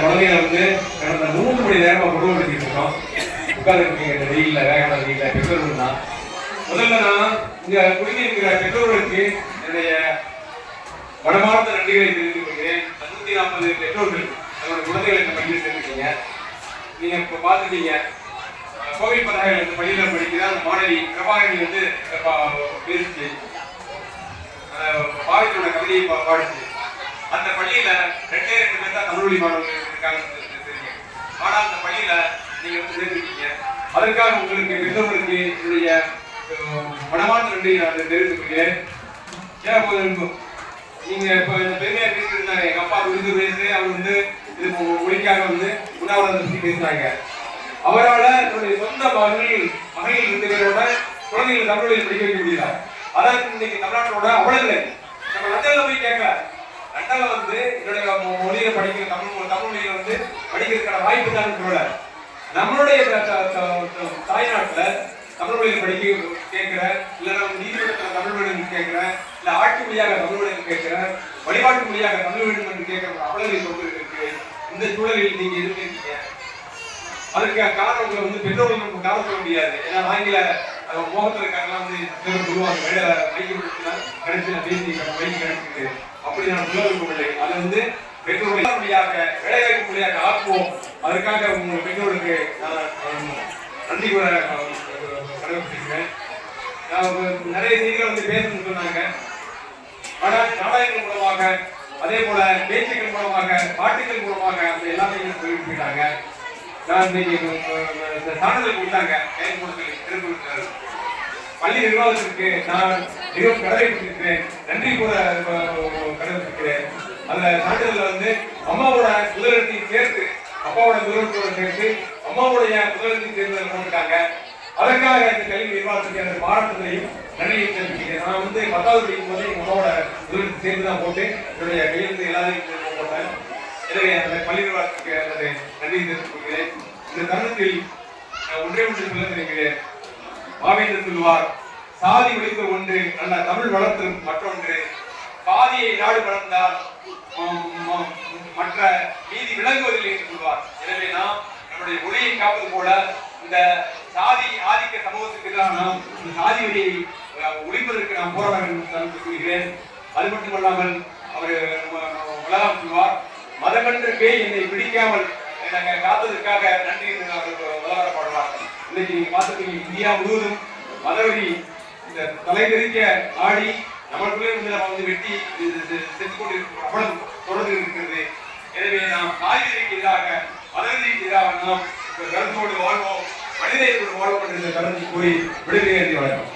குழந்தைகளை வந்து கடந்த 3 மணி நேரமா குடும்பப்படுத்திட்டு இருக்கோம். உட்கார்ந்து இருக்கீங்க இந்த வெயில்ல, வேகமான வெயில்ல. பெற்றோர்கள் தான் முதல்ல நான் இங்க குடியிருக்கிற பெற்றோர்களுக்கு என்னுடைய மனமார்ந்த நன்றிகளை தெரிவித்துக் கொள்கிறேன். 140 பெற்றோர்கள் தன்னோட குழந்தைகளை இந்த பள்ளியில் சேர்ந்துருக்கீங்க. நீங்க இப்ப பாத்துட்டீங்க, கோவில் பதாகைகள் இந்த பள்ளியில படிக்கிற அந்த மாணவி பிரபாகரன் வந்து பேசிச்சு, பாவித்தோட கவிதையை பாடிச்சு. அந்த பள்ளியில 2 பேர் தான் தமிழ் வழி மாணவர்கள் இருக்காங்க. ஆனா அந்த பள்ளியில நீங்க வந்து சேர்ந்துருக்கீங்க. அதற்காக உங்களுக்கு பெற்றோர்களுக்கு என்னுடைய மனமார்ந்த நன்றியை நான் தெரிவித்துக் கொள்கிறேன். நீங்க இப்ப இந்த பெருமையா பேசிட்டு இருந்தாங்க, எங்க அப்பா 20 வயசு, அவர் வந்து இது மொழிக்காக வந்து உண்ணாவிரதம் பற்றி பேசினாங்க. அவரால் தன்னுடைய சொந்த மகளிர் 2 பேரோட குழந்தைகள் தமிழ் வழியில் படிக்க வைக்க முடியல. அதான் இன்னைக்கு தமிழ்நாட்டோட அவலநிலை. நம்ம லண்டன்ல போய் கேட்கல, லண்டன்ல வந்து என்னுடைய மொழியில படிக்கிற தமிழ் மொழியில வந்து படிக்கிறதுக்கான வாய்ப்பு தான் சொல்லல. நம்மளுடைய தாய்நாட்டுல தமிழ் மொழியில் படிக்க கேட்கிற, இல்ல நம்ம நீதிமன்றத்தில் தமிழ் மொழியில் கேட்கிற, இல்ல ஆட்சி மொழியாக தமிழ் மொழியில் கேட்கிற, வழிபாட்டு மொழியாக தமிழ் வேண்டும் என்று கேட்கிற அவலநிலை இருக்கு. இந்த சூழலில் நீங்க இருக்கீங்க. அதுக்கு காரணம் உங்களை வந்து பெற்றோர்கள் நமக்கு காரணம் சொல்ல முடியாது. ஏன்னா ஆங்கில மோகத்தில் இருக்காங்கலாம் வந்து சொல்லுவாங்க, கடைசியில் பேசி வழி கிடைச்சிருக்கு. அப்படி நான் சொல்ல விரும்பவில்லை. அதை வந்து பெற்றோர்கள் மொழியாக வேலைவாய்ப்பு மொழியாக ஆக்குவோம். அதற்காக உங்கள் பெற்றோருக்கு நான் நன்றி கூட கடமைப்பட்டிருக்கிறேன். நிறைய செய்திகள் வந்து பேசணும்னு சொன்னாங்க. ஆனால் நாடகங்கள் மூலமாக, அதே போல பேச்சுக்கள் மூலமாக, பாட்டுகள் மூலமாக அந்த எல்லாத்தையும் சொல்லிட்டு போயிட்டாங்க. நான் இன்னைக்கு சான்றிதழ் கொடுத்தாங்க திருப்பூர் பள்ளி நிர்வாகத்திற்கு நான் மிகவும் கடமைப்பட்டிருக்கிறேன், நன்றி கூட கடமைப்பட்டிருக்கிறேன். அந்த சான்றிதழ்ல வந்து அம்மாவோட முதலிடத்தையும் சேர்த்து, அப்பாவோட முதலிடத்தோட சேர்த்து அம்மாவுடைய முதலிடத்தையும் சேர்ந்து போட்டுட்டாங்க. அதற்காக இந்த கல்வி நிர்வாகத்துக்கு அந்த பாராட்டுதலையும் நன்றியையும் தெரிவிக்கிறேன். நான் வந்து 10வது படிக்கும் போது எங்க அம்மாவோட முதலிடத்தை சேர்ந்து தான் போட்டு என்னுடைய கையெழுத்து எல்லாத்தையும் போட்டேன். எனவே அந்த பள்ளி நிர்வாகத்துக்கு எனது நன்றி தெரிவித்துக் கொள்கிறேன். இந்த தருணத்தில் ஒன்றே ஒன்று சொல்ல நினைக்கிறேன். பாவேந்தர் சொல்லுவார், சாதி ஒழித்த ஒன்று நல்ல தமிழ் வளர்த்து மற்றொன்று, பாதியை நாடு வளர்ந்தால் மற்ற நீதி விளங்குவதில்லை என்று சொல்வார். எனவே நாம் நம்முடைய மொழியை காப்பது போல இந்த சாதி ஆதிக்க சமூகத்துக்கு எதிராக நாம் இந்த சாதி வழியை ஒழிப்பதற்கு நாம் போராட வேண்டும் என்று சொல்கிறேன். அது மட்டுமல்லாமல் அவர் உலகம் சொல்வார், மதமன்று பேய் என்னை பிடிக்காமல் நாங்கள் காத்ததற்காக நன்றி உலகப்பாடுவார். இன்னைக்கு நீங்க பார்த்துருக்கீங்க, இந்தியா முழுவதும் மதவெறி இந்த தலைதெறிக்க ஆடி நம்மளுக்குள்ளே வந்து நம்ம வந்து வெட்டி செஞ்சு கொண்டிருக்கிற அவலம் தொடர்ந்து இருக்கிறது. எனவே நாம் சாதிக்கு எதிராக, மதவெறிக்கு எதிராக நாம் கருத்தோடு வாழ்வோம், மனிதர்களோடு வாழ்வோம் என்ற கருத்தை கூறி விடுதலை வழங்கும்.